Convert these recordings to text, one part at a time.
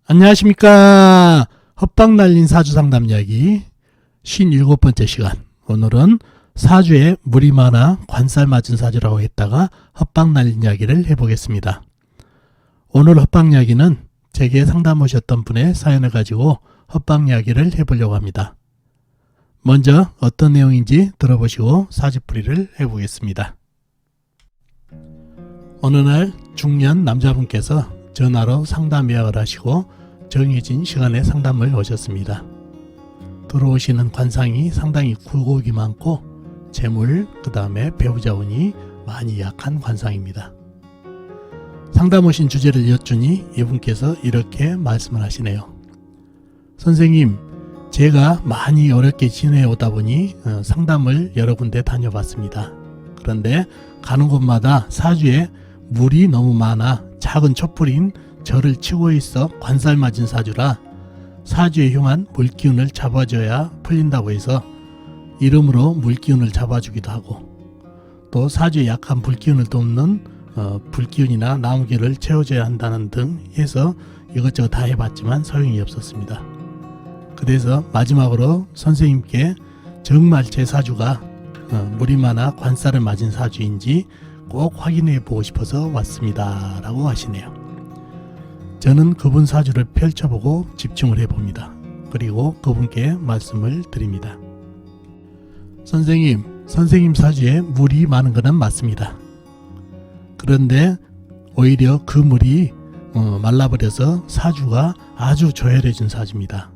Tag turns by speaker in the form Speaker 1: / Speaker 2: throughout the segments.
Speaker 1: 안녕하십니까. 헛방 날린 사주 상담 이야기 57번째 시간. 오늘은 사주에 물이 많아 관살 맞은 사주라고 했다가 헛방 날린 이야기를 해보겠습니다. 오늘 헛방 이야기는 제게 상담 오셨던 분의 사연을 가지고 헛방 이야기를 해보려고 합니다. 먼저 어떤 내용인지 들어보시고 사주풀이를 해보겠습니다. 어느 날 중년 남자분께서 전화로 상담 예약을 하시고 정해진 시간에 상담을 오셨습니다. 들어오시는 관상이 상당히 굴곡이 많고 재물, 그 다음에 배우자 운이 많이 약한 관상입니다. 상담 오신 주제를 여쭈니 이분께서 이렇게 말씀을 하시네요. 선생님, 제가 많이 어렵게 지내오다 보니 상담을 여러 군데 다녀봤습니다. 그런데 가는 곳마다 사주에 물이 너무 많아 작은 촛불인 저를 치고 있어 관살 맞은 사주라 사주에 흉한 물기운을 잡아줘야 풀린다고 해서 이름으로 물기운을 잡아주기도 하고, 또 사주에 약한 불기운을 돕는 불기운이나 나무기를 채워줘야 한다는 등 해서 이것저것 다 해봤지만 소용이 없었습니다. 그래서 마지막으로 선생님께 정말 제 사주가 물이 많아 관살을 맞은 사주인지 꼭 확인해 보고 싶어서 왔습니다 라고 하시네요. 저는 그분 사주를 펼쳐보고 집중을 해봅니다. 그리고 그분께 말씀을 드립니다. 선생님 사주에 물이 많은 것은 맞습니다. 그런데 오히려 그 물이 말라버려서 사주가 아주 조열해진 사주입니다.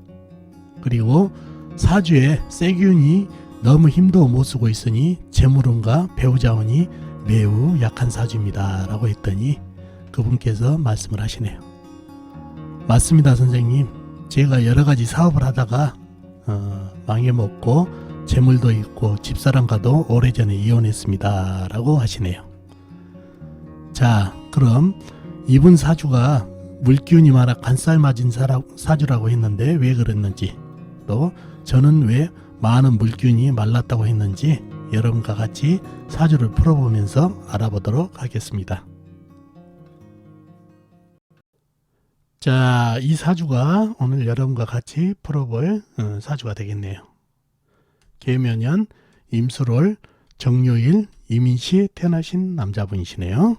Speaker 1: 그리고 사주에 세기운이 너무 힘도 못 쓰고 있으니 재물운과 배우자운이 매우 약한 사주입니다 라고 했더니 그분께서 말씀을 하시네요. 맞습니다, 선생님. 제가 여러가지 사업을 하다가 망해먹고 재물도 있고 집사람과도 오래전에 이혼했습니다 라고 하시네요. 자, 그럼 이분 사주가 물기운이 많아 관살 맞은 사주라고 했는데 왜 그랬는지, 또 저는 왜 많은 물기운이 말랐다고 했는지 여러분과 같이 사주를 풀어보면서 알아보도록 하겠습니다. 자, 이 사주가 오늘 여러분과 같이 풀어볼 사주가 되겠네요. 계묘년 임수월 정묘일 이민시에 태어나신 남자분이시네요.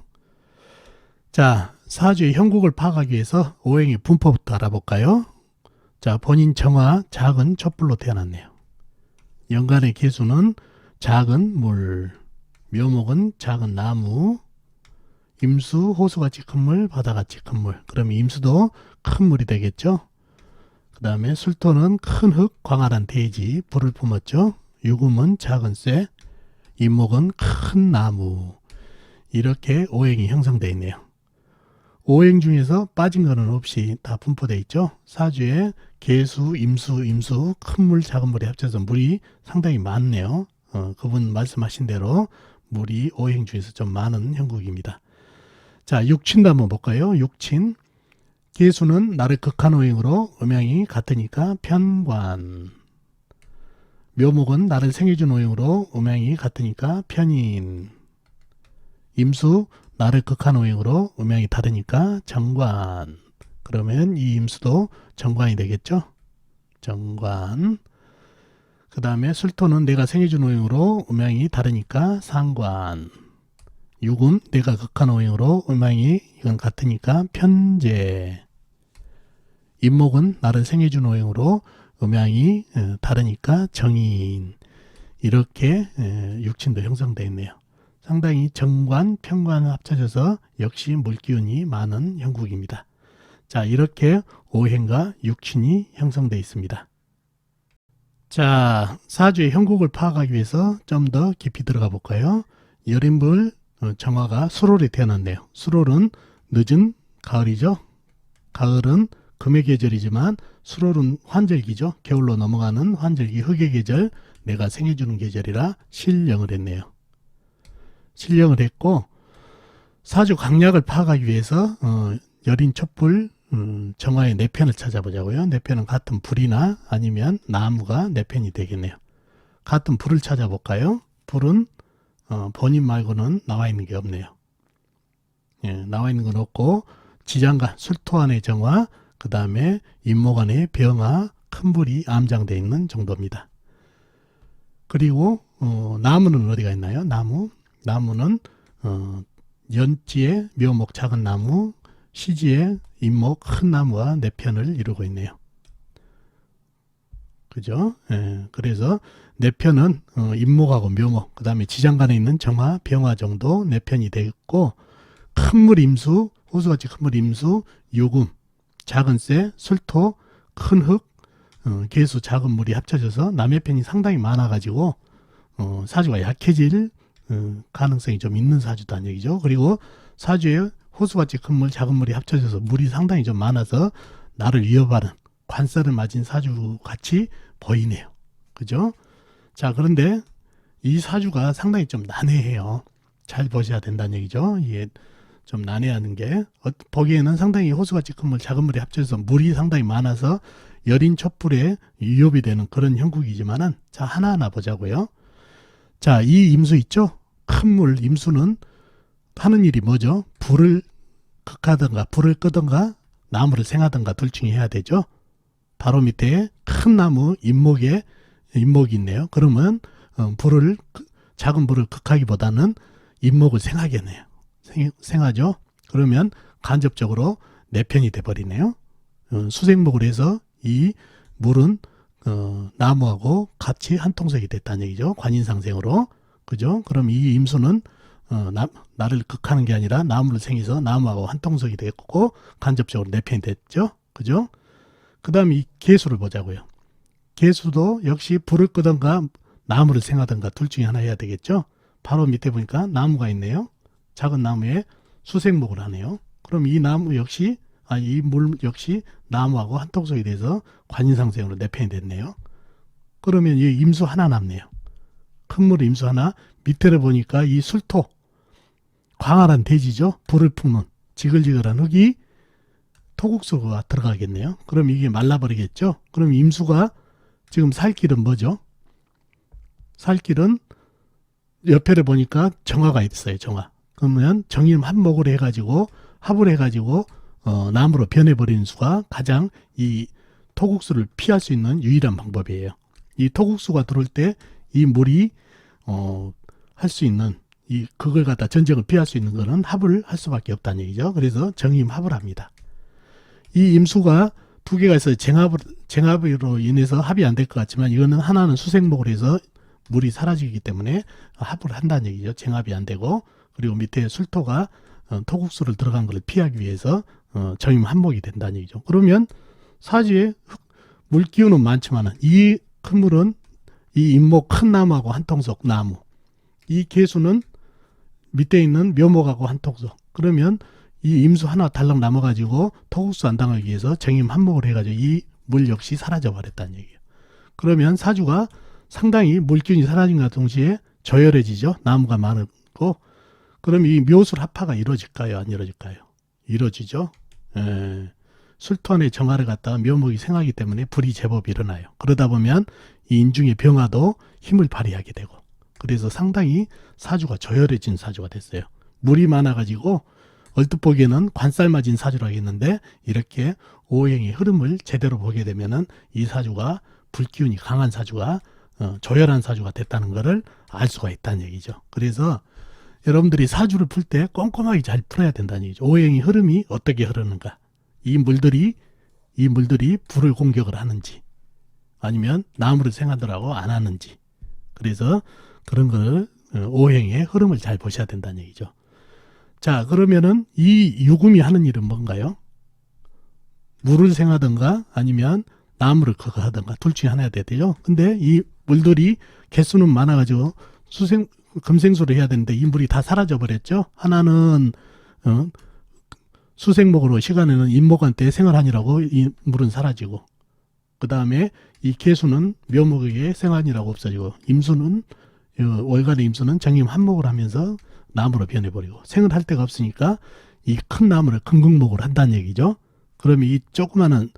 Speaker 1: 자, 사주의 형국을 파악하기 위해서 오행의 분포부터 알아볼까요? 자, 본인 정화 작은 촛불로 태어났네요. 연간의 개수는 작은 물, 묘목은 작은 나무, 임수, 호수같이 큰 물, 바다같이 큰 물. 그러면 임수도 큰 물이 되겠죠. 그 다음에 술토는 큰 흙, 광활한 대지, 불을 품었죠. 유금은 작은 쇠, 임목은 큰 나무. 이렇게 오행이 형성되어 있네요. 오행 중에서 빠진 거는 없이 다 분포되어 있죠. 사주에 개수, 임수, 큰 물, 작은 물이 합쳐서 물이 상당히 많네요. 그분 말씀하신 대로 물이 오행 중에서 좀 많은 형국입니다. 자, 육친도 한번 볼까요? 육친. 개수는 나를 극한 오행으로 음양이 같으니까 편관. 묘목은 나를 생해준 오행으로 음양이 같으니까 편인. 임수, 나를 극한 오행으로 음양이 다르니까 정관. 그러면 이 임수도 정관이 되겠죠? 정관. 그 다음에 술토는 내가 생해준 오행으로 음양이 다르니까 상관. 유금, 내가 극한 오행으로 음양이 이건 같으니까 편재. 임목은 나를 생해준 오행으로 음양이 다르니까 정인. 이렇게 육친도 형성되어 있네요. 상당히 정관, 편관 합쳐져서 역시 물기운이 많은 형국입니다. 자, 이렇게 오행과 육친이 형성되어 있습니다. 자, 사주의 형국을 파악하기 위해서 좀 더 깊이 들어가 볼까요? 열인불 정화가 수월에 태어났네요. 수월은 늦은 가을이죠. 가을은 금의 계절이지만 수월은 환절기죠. 겨울로 넘어가는 환절기 흑의 계절, 내가 생해주는 계절이라 실령을 했네요. 실령을 했고, 사주 강약을 파악하기 위해서 여린 촛불 정화의 네 편을 찾아보자고요. 네 편은 같은 불이나 아니면 나무가 네 편이 되겠네요. 같은 불을 찾아볼까요? 불은 본인 말고는 나와 있는 게 없네요. 예, 나와 있는 건 없고 지장간 술토안의 정화, 그 다음에 잇목 안에 병화, 큰 불이 암장되어 있는 정도입니다. 그리고 나무는 어디가 있나요? 나무는 연지에 묘목 작은 나무, 시지에 잇목 큰 나무가 4편을 이루고 있네요. 그죠? 예, 그래서 4편은 잇목하고 묘목, 그 다음에 지장간에 있는 정화, 병화 정도 4편이 되겠고, 큰물 임수, 호수같이 큰물 임수, 요금, 작은 쇠, 술토, 큰 흙, 개수, 작은 물이 합쳐져서 남의 편이 상당히 많아가지고 사주가 약해질 가능성이 좀 있는 사주다는 얘기죠. 그리고 사주에 호수같이 큰 물, 작은 물이 합쳐져서 물이 상당히 좀 많아서 나를 위협하는 관살을 맞은 사주 같이 보이네요. 그죠? 자, 그런데 이 사주가 상당히 좀 난해해요. 잘 보셔야 된다는 얘기죠. 이게 좀 난해하는 게 보기에는 상당히 호수같이 큰 물, 작은 물이 합쳐져서 물이 상당히 많아서 여린 촛불에 위협이 되는 그런 형국이지만은, 자, 하나하나 보자고요. 자, 이 임수 있죠? 큰 물 임수는 하는 일이 뭐죠? 불을 극하든가 불을 끄든가 나무를 생하든가 둘 중에 해야 되죠. 바로 밑에 큰 나무 잇목이 있네요. 그러면 작은 불을 극하기보다는 잇목을 생하겠네요. 생하죠. 그러면 간접적으로 4편이 돼버리네요. 수생목을 해서 이 물은 나무하고 같이 한 통속이 됐다는 얘기죠. 관인상생으로. 그죠? 그럼 이 임수는 나를 극하는 게 아니라 나무를 생해서 나무하고 한 통속이 됐고 간접적으로 4편이 됐죠. 그죠? 그 다음 이 개수를 보자고요. 개수도 역시 불을 끄든가 나무를 생하든가 둘 중에 하나 해야 되겠죠. 바로 밑에 보니까 나무가 있네요. 작은 나무에 수생목을 하네요. 그럼 이 나무 역시 이 물 역시 나무하고 한 통속이 돼서 관인상생으로 4편이 됐네요. 그러면 이 임수 하나 남네요. 큰 물 임수 하나, 밑에를 보니까 이 술토, 광활한 대지죠. 불을 품는 지글지글한 흙이 토국수가 들어가겠네요. 그럼 이게 말라버리겠죠. 그럼 임수가 지금 살 길은 뭐죠? 살 길은 옆에를 보니까 정화가 있어요. 정화. 그러면 정임 한목을 해가지고 합을 해가지고 나무로 변해버리는 수가 가장 이 토국수를 피할 수 있는 유일한 방법이에요. 이 토국수가 들어올 때 이 물이 할 수 있는 그걸 갖다 전쟁을 피할 수 있는 거는 합을 할 수밖에 없다는 얘기죠. 그래서 정임 합을 합니다. 이 임수가 두 개가 있어요. 쟁합으로 인해서 합이 안 될 것 같지만 이거는 하나는 수생목을 해서 물이 사라지기 때문에 합을 한다는 얘기죠. 쟁합이 안 되고, 그리고 밑에 술토가 토국수를 들어간 것을 피하기 위해서 정임 한목이 된다는 얘기죠. 그러면 사지에 물기운은 많지만 이 큰 물은 이 잇목 큰 나무하고 한 통속 나무, 이 개수는 밑에 있는 묘목하고 한 통속. 그러면 이 임수 하나 달랑 남아가지고 토국수 안 당하기 위해서 정임 한목을 해가지고 이 물 역시 사라져 버렸다는 얘기예요. 그러면 사주가 상당히 물기운이 사라진 것과 동시에 저열해지죠. 나무가 많고. 그럼 이 묘술 합파가 이루어질까요? 안 이루어질까요? 이루어지죠. 술토 안에 정화를 갖다가 묘목이 생하기 때문에 불이 제법 일어나요. 그러다 보면 이 인중의 병화도 힘을 발휘하게 되고, 그래서 상당히 사주가 저열해진 사주가 됐어요. 물이 많아가지고 얼뜻 보기에는 관살맞은 사주라고 했는데, 이렇게 오행의 흐름을 제대로 보게 되면은 이 사주가 불기운이 강한 사주가 조열한 사주가 됐다는 것을 알 수가 있다는 얘기죠. 그래서 여러분들이 사주를 풀 때 꼼꼼하게 잘 풀어야 된다는 얘기죠. 오행의 흐름이 어떻게 흐르는가, 이 물들이 불을 공격을 하는지 아니면 나무를 생하더라고 안 하는지, 그래서 그런 걸 오행의 흐름을 잘 보셔야 된다는 얘기죠. 자, 그러면은 이 유금이 하는 일은 뭔가요? 물을 생하든가 아니면 나무를 극하든가 둘 중에 하나 해야 되죠. 근데 이 물들이 개수는 많아가지고 금생수를 해야 되는데 이 물이 다 사라져 버렸죠. 하나는 수생목으로 시간에는 잇목한테 생활하니라고 이 물은 사라지고, 그 다음에 이 개수는 묘목에게 생활이라고 없어지고, 임수는 월간의 임수는 정임 한목을 하면서 나무로 변해버리고, 생을 할 데가 없으니까 이 큰 나무를 금극목을 한다는 얘기죠. 그러면 이 조그마한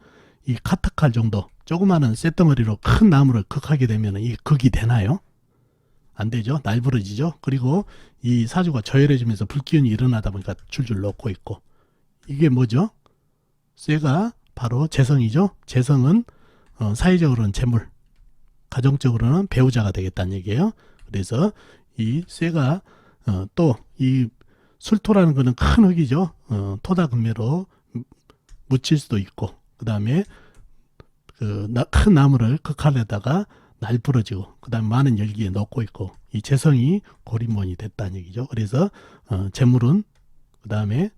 Speaker 1: 이 카타칼 정도 조그마한 쇳덩어리로 큰 나무를 극하게 되면 이 극이 되나요? 안 되죠. 날부러지죠. 그리고 이 사주가 저열해지면서 불기운이 일어나다 보니까 줄줄 녹고 있고, 이게 뭐죠? 쇠가 바로 재성이죠. 재성은 사회적으로는 재물, 가정적으로는 배우자가 되겠다는 얘기예요. 그래서 이 쇠가 또 이 술토라는 거는 큰 흙이죠. 토다금매로 묻힐 수도 있고, 그 다음에 큰 나무를 그 칼에다가 날 부러지고, 그 다음에 많은 열기에 넣고 있고, 이 재성이 고리몬이 됐다는 얘기죠. 그래서 재물은, 그 다음에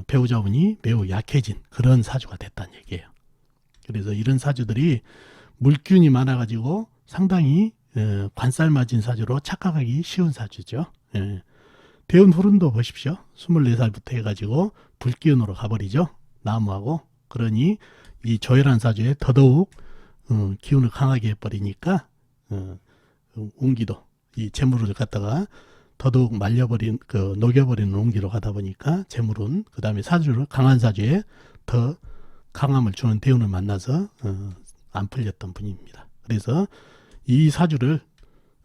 Speaker 1: 배우자분이 매우 약해진 그런 사주가 됐다는 얘기예요. 그래서 이런 사주들이 물기운이 많아가지고 상당히 관살 맞은 사주로 착각하기 쉬운 사주죠. 예. 대운 후른도 보십시오. 24살부터 해가지고 불기운으로 가버리죠. 나무하고. 그러니 이 조열한 사주에 더더욱 기운을 강하게 해버리니까 운기도 이 재물을 갖다가 더더욱 말려버린 녹여버리는 운기로 가다 보니까 재물은 그 다음에 사주를 강한 사주에 더 강함을 주는 대운을 만나서 안 풀렸던 분입니다. 그래서 이 사주를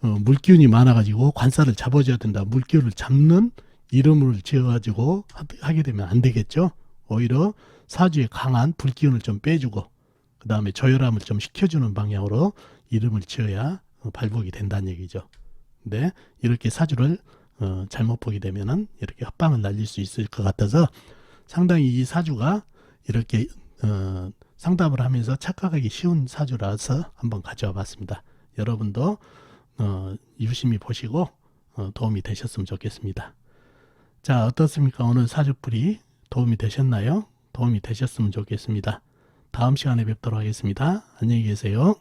Speaker 1: 물기운이 많아가지고 관살을 잡아줘야 된다. 물기운을 잡는 이름을 지어가지고 하게 되면 안 되겠죠. 오히려 사주에 강한 불기운을 좀 빼주고 그 다음에 조열함을 좀 시켜주는 방향으로 이름을 지어야 발복이 된다는 얘기죠. 근데 이렇게 사주를 잘못 보게 되면은 이렇게 헛방을 날릴 수 있을 것 같아서 상당히 이 사주가 이렇게 상담을 하면서 착각하기 쉬운 사주라서 한번 가져와 봤습니다. 여러분도 유심히 보시고 도움이 되셨으면 좋겠습니다. 자, 어떻습니까? 오늘 사주풀이 도움이 되셨나요? 도움이 되셨으면 좋겠습니다. 다음 시간에 뵙도록 하겠습니다. 안녕히 계세요.